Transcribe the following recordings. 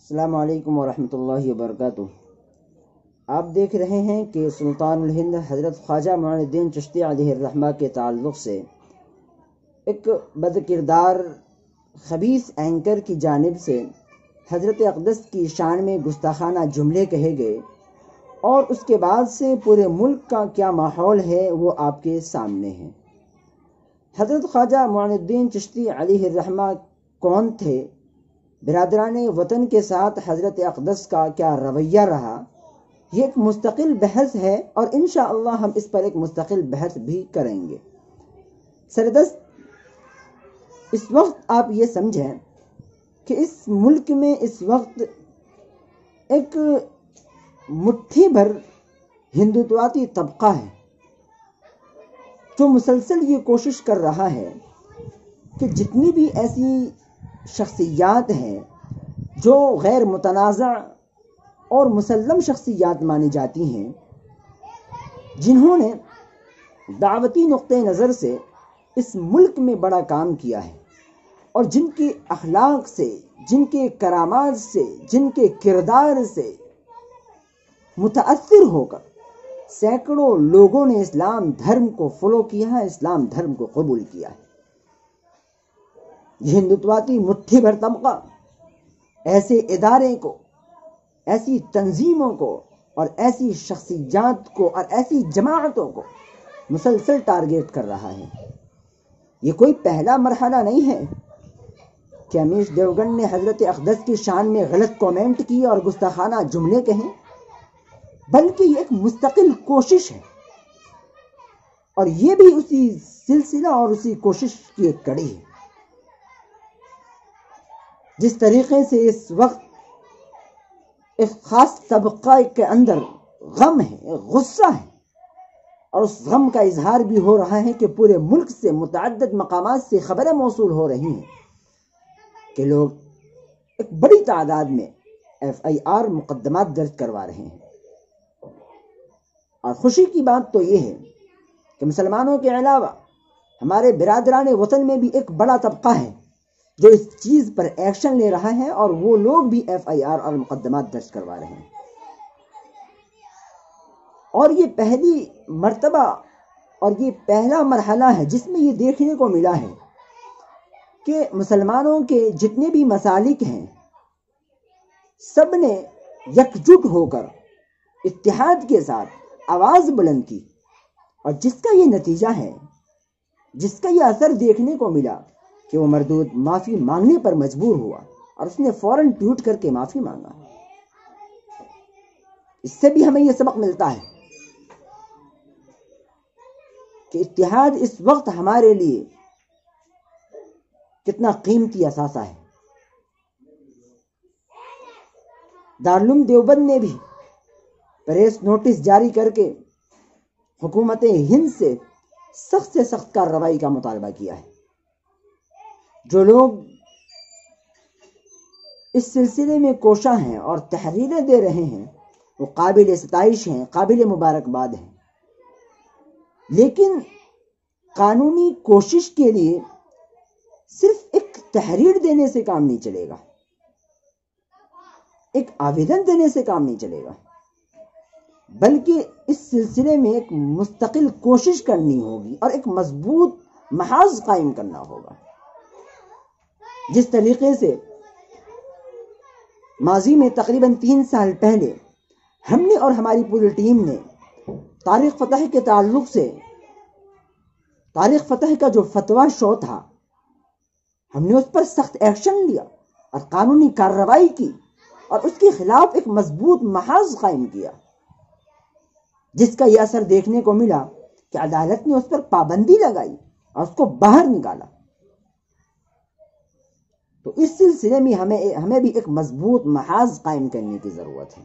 السلام علیکم ورحمۃ اللہ وبرکاتہ۔ آپ دیکھ رہے ہیں کہ سلطان الہند حضرت خواجہ معین الدین چشتی علیہ الرحمہ کے تعلق سے ایک بد کردار خبیث اینکر کی جانب سے حضرت اقدس کی شان میں گستاخانہ جملے کہے گئے، اور اس کے بعد سے پورے ملک کا کیا ماحول ہے وہ آپ کے سامنے ہے۔ حضرت خواجہ معین الدین چشتی علیہ الرحمہ کون تھے؟ برادران وطن کے ساتھ حضرت اقدس کا کیا رویہ رہا؟ یہ ایک مستقل بحث ہے، اور انشاءاللہ ہم اس پر ایک مستقل بحث بھی کریں گے۔ سردست اس وقت آپ یہ سمجھیں کہ اس ملک میں اس وقت ایک مٹھی بھر ہندوتواتی طبقہ ہے جو مسلسل یہ کوشش کر رہا ہے کہ جتنی بھی ایسی شخصیات ہیں جو غیر متنازع اور مسلم شخصیات مانی جاتی ہیں، جنہوں نے دعوتی نقطہ نظر سے اس ملک میں بڑا کام کیا ہے، اور جن کے اخلاق سے، جن کے کرامات سے، جن کے کردار سے متاثر ہو کر سینکڑوں لوگوں نے اسلام دھرم کو فالو کیا ہے، اسلام دھرم کو قبول کیا ہے۔ یہ ہندوتواتی مٹھی بھر طبقہ ایسے ادارے کو، ایسی تنظیموں کو، اور ایسی شخصیات کو، اور ایسی جماعتوں کو مسلسل ٹارگیٹ کر رہا ہے۔ یہ کوئی پہلا مرحلہ نہیں ہے کہ امیش دیوگن نے حضرت اقدس کی شان میں غلط کومنٹ کی اور گستاخانہ جملے کہیں، بلکہ یہ ایک مستقل کوشش ہے، اور یہ بھی اسی سلسلہ اور اسی کوشش کی ایک کڑی ہے۔ جس طریقے سے اس وقت ایک خاص طبقہ کے اندر غم ہے، غصہ ہے، اور اس غم کا اظہار بھی ہو رہا ہے کہ پورے ملک سے متعدد مقامات سے خبریں موصول ہو رہی ہیں کہ لوگ ایک بڑی تعداد میں FIR مقدمات درج کروا رہے ہیں۔ اور خوشی کی بات تو یہ ہے کہ مسلمانوں کے علاوہ ہمارے برادران وطن میں بھی ایک بڑا طبقہ ہے جو اس چیز پر ایکشن لے رہا ہے، اور وہ لوگ بھی FIR اور مقدمات درج کروا رہے ہیں۔ اور یہ پہلی مرتبہ اور یہ پہلا مرحلہ ہے جس میں یہ دیکھنے کو ملا ہے کہ مسلمانوں کے جتنے بھی مسالک ہیں، سب نے یکجٹ ہو کر اتحاد کے ساتھ آواز بلند کی، اور جس کا یہ نتیجہ ہے، جس کا یہ اثر دیکھنے کو ملا کہ وہ مردود معافی مانگنے پر مجبور ہوا، اور اس نے فوراً ٹویٹ کر کے معافی مانگا۔ اس سے بھی ہمیں یہ سبق ملتا ہے کہ اتحاد اس وقت ہمارے لیے کتنا قیمتی اثاثہ ہے۔ دارالعلوم دیوبند نے بھی پریس نوٹس جاری کر کے حکومت ہند سے سخت کارروائی کا مطالبہ کیا ہے۔ جو لوگ اس سلسلے میں کوشاں ہیں اور تحریریں دے رہے ہیں، وہ قابل ستائش ہیں، قابل مبارکباد ہیں، لیکن قانونی کوشش کے لیے صرف ایک تحریر دینے سے کام نہیں چلے گا، ایک آویدن دینے سے کام نہیں چلے گا، بلکہ اس سلسلے میں ایک مستقل کوشش کرنی ہوگی اور ایک مضبوط محاذ قائم کرنا ہوگا۔ جس طریقے سے ماضی میں تقریباً 3 سال پہلے ہم نے اور ہماری پوری ٹیم نے طارق فتح کے تعلق سے، طارق فتح کا جو فتویٰ شو تھا، ہم نے اس پر سخت ایکشن لیا اور قانونی کارروائی کی، اور اس کے خلاف ایک مضبوط محاذ قائم کیا، جس کا یہ اثر دیکھنے کو ملا کہ عدالت نے اس پر پابندی لگائی اور اس کو باہر نکالا۔ تو اس سلسلے میں ہمیں بھی ایک مضبوط محاذ قائم کرنے کی ضرورت ہے۔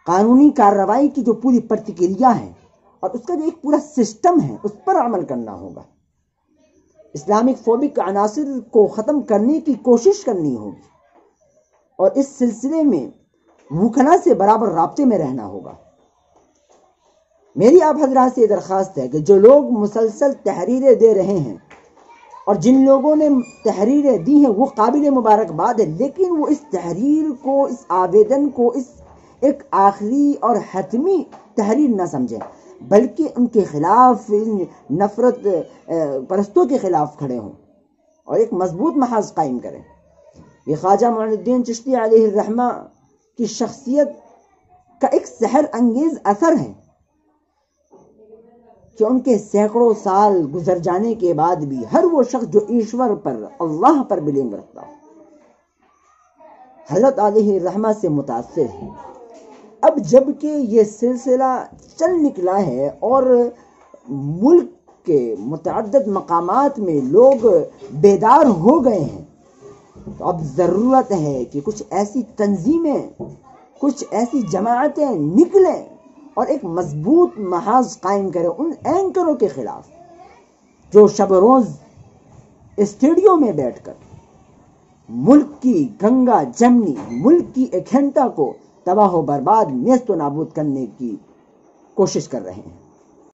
قانونی کارروائی کی جو پوری پرتکریا ہے اور اس کا جو ایک پورا سسٹم ہے، اس پر عمل کرنا ہوگا۔ اسلامک فوبک عناصر کو ختم کرنے کی کوشش کرنی ہوگی، اور اس سلسلے میں وکلا سے برابر رابطے میں رہنا ہوگا۔ میری آپ حضرات سے درخواست ہے کہ جو لوگ مسلسل تحریریں دے رہے ہیں اور جن لوگوں نے تحریریں دی ہیں وہ قابل مبارکباد ہے، لیکن وہ اس تحریر کو، اس آویدن کو اس ایک آخری اور حتمی تحریر نہ سمجھیں، بلکہ ان کے خلاف، ان نفرت پرستوں کے خلاف کھڑے ہوں اور ایک مضبوط محاذ قائم کریں۔ یہ خواجہ معین الدین چشتی علیہ الرحمہ کی شخصیت کا ایک سحر انگیز اثر ہے کہ ان کے سینکڑوں سال گزر جانے کے بعد بھی ہر وہ شخص جو ایشور پر، اللہ پر بلیو رکھتا ہو، حضرت علیہ الرحمہ سے متاثر ہے۔ اب جب کہ یہ سلسلہ چل نکلا ہے اور ملک کے متعدد مقامات میں لوگ بیدار ہو گئے ہیں، تو اب ضرورت ہے کہ کچھ ایسی تنظیمیں، کچھ ایسی جماعتیں نکلیں اور ایک مضبوط محاذ قائم کریں ان اینکروں کے خلاف جو شب روز اسٹوڈیو میں بیٹھ کر ملک کی گنگا جمنی، ملک کی اکھنڈتا کو تباہ و برباد، نیست و نابود کرنے کی کوشش کر رہے ہیں۔